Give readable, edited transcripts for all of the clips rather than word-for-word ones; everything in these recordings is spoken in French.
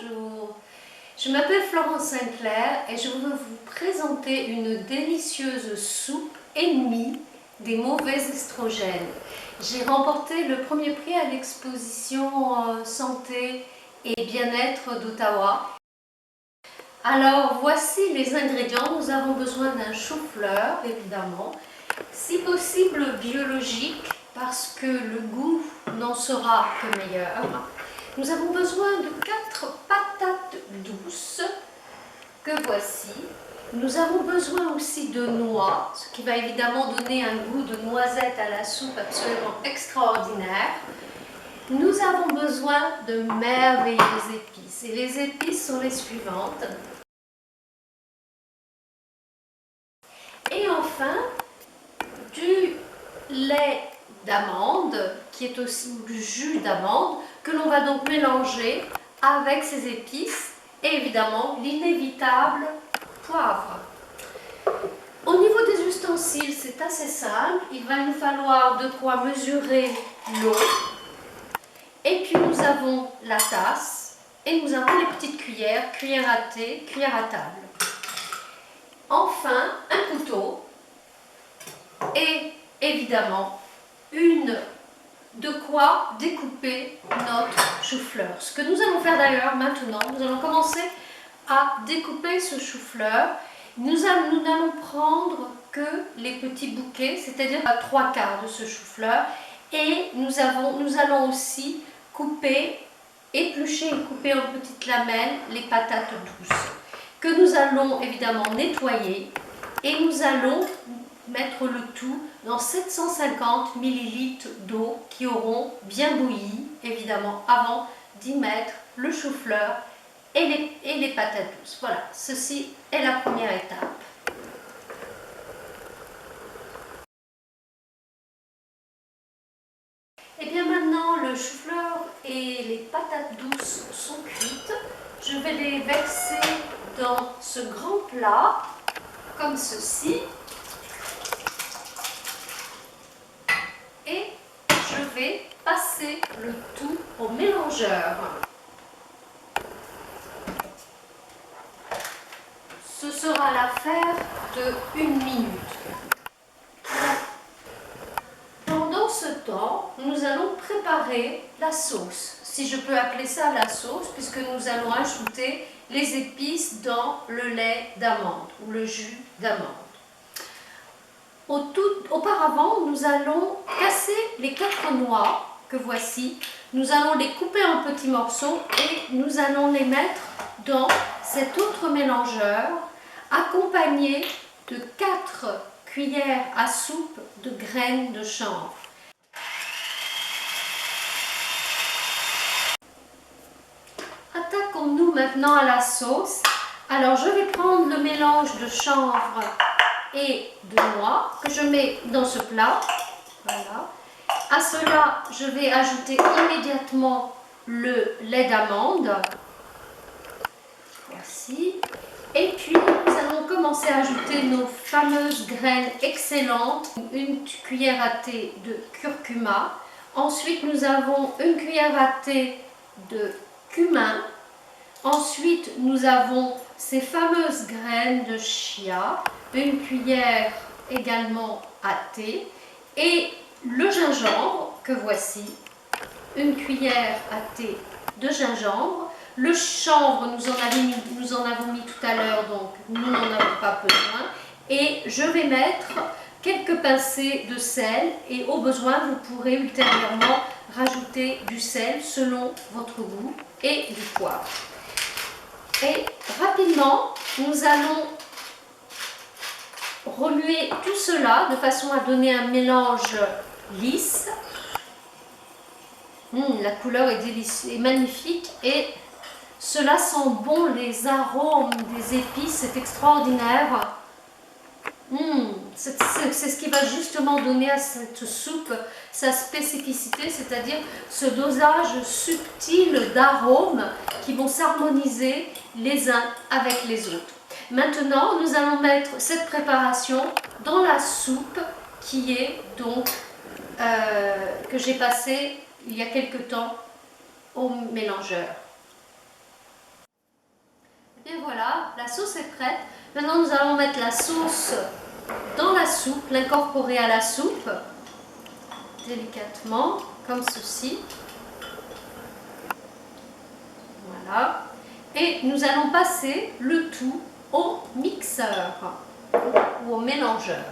Bonjour, je m'appelle Florence Sinclair et je veux vous présenter une délicieuse soupe ennemie des mauvais estrogènes. J'ai remporté le premier prix à l'exposition Santé et Bien-être d'Ottawa. Alors voici les ingrédients. Nous avons besoin d'un chou-fleur évidemment, si possible biologique parce que le goût n'en sera que meilleur. Nous avons besoin de 4 patates douces que voici. Nous avons besoin aussi de noix, ce qui va évidemment donner un goût de noisette à la soupe absolument extraordinaire. Nous avons besoin de merveilleuses épices et les épices sont les suivantes. Et enfin, du lait d'amande, qui est aussi du jus d'amande, que l'on va donc mélanger avec ces épices et évidemment l'inévitable poivre. Au niveau des ustensiles, c'est assez simple. Il va nous falloir de quoi mesurer l'eau. Et puis nous avons la tasse et nous avons les petites cuillères, cuillère à thé, cuillère à table. Enfin, un couteau et évidemment de quoi découper notre chou-fleur. Ce que nous allons faire d'ailleurs maintenant, nous allons commencer à découper ce chou-fleur. Nous n'allons prendre que les petits bouquets, c'est-à-dire à 3/4 de ce chou-fleur. Et nous allons aussi couper, éplucher et couper en petites lamelles les patates douces, que nous allons évidemment nettoyer et nous allons mettre le tout dans 750 ml d'eau qui auront bien bouilli, évidemment, avant d'y mettre le chou-fleur et les patates douces. Voilà, ceci est la première étape. Et bien maintenant, le chou-fleur et les patates douces sont cuites. Je vais les verser dans ce grand plat, comme ceci. Et je vais passer le tout au mélangeur. Ce sera l'affaire de 1 minute. Pendant ce temps, nous allons préparer la sauce, si je peux appeler ça la sauce, puisque nous allons ajouter les épices dans le lait d'amande ou le jus d'amande. Auparavant, nous allons casser les 4 noix que voici. Nous allons les couper en petits morceaux et nous allons les mettre dans cet autre mélangeur accompagné de 4 cuillères à soupe de graines de chanvre. Attaquons-nous maintenant à la sauce. Alors je vais prendre le mélange de chanvre et de noix que je mets dans ce plat. Voilà. À cela, je vais ajouter immédiatement le lait d'amande. Voici. Et puis, nous allons commencer à ajouter nos fameuses graines excellentes. 1 cuillère à thé de curcuma. Ensuite, nous avons 1 cuillère à thé de cumin. Ensuite, nous avons ces fameuses graines de chia, 1 cuillère également à thé, et le gingembre que voici, 1 cuillère à thé de gingembre. Le chanvre, nous en avons mis tout à l'heure, donc nous n'en avons pas besoin. Et je vais mettre quelques pincées de sel et au besoin, vous pourrez ultérieurement rajouter du sel selon votre goût et du poivre. Et rapidement, nous allons remuer tout cela de façon à donner un mélange lisse. La couleur est délicieuse, est magnifique et cela sent bon, les arômes des épices, c'est extraordinaire. C'est ce qui va justement donner à cette soupe sa spécificité, c'est-à-dire ce dosage subtil d'arômes qui vont s'harmoniser les uns avec les autres. Maintenant, nous allons mettre cette préparation dans la soupe qui est donc que j'ai passée il y a quelque temps au mélangeur. Et voilà, la sauce est prête. Maintenant, nous allons mettre la sauce dans la soupe, l'incorporer à la soupe, délicatement, comme ceci. Voilà. Et nous allons passer le tout au mixeur ou au mélangeur.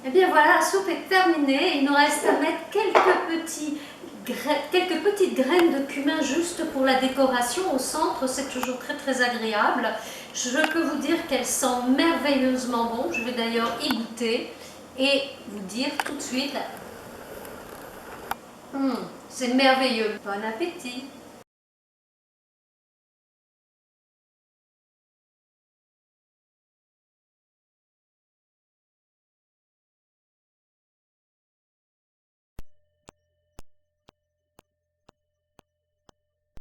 Et bien voilà, la soupe est terminée. Il nous reste à mettre quelques petites graines de cumin juste pour la décoration au centre. C'est toujours très agréable. Je peux vous dire qu'elles sentent merveilleusement bon. Je vais d'ailleurs y goûter et vous dire tout de suite. C'est merveilleux. Bon appétit!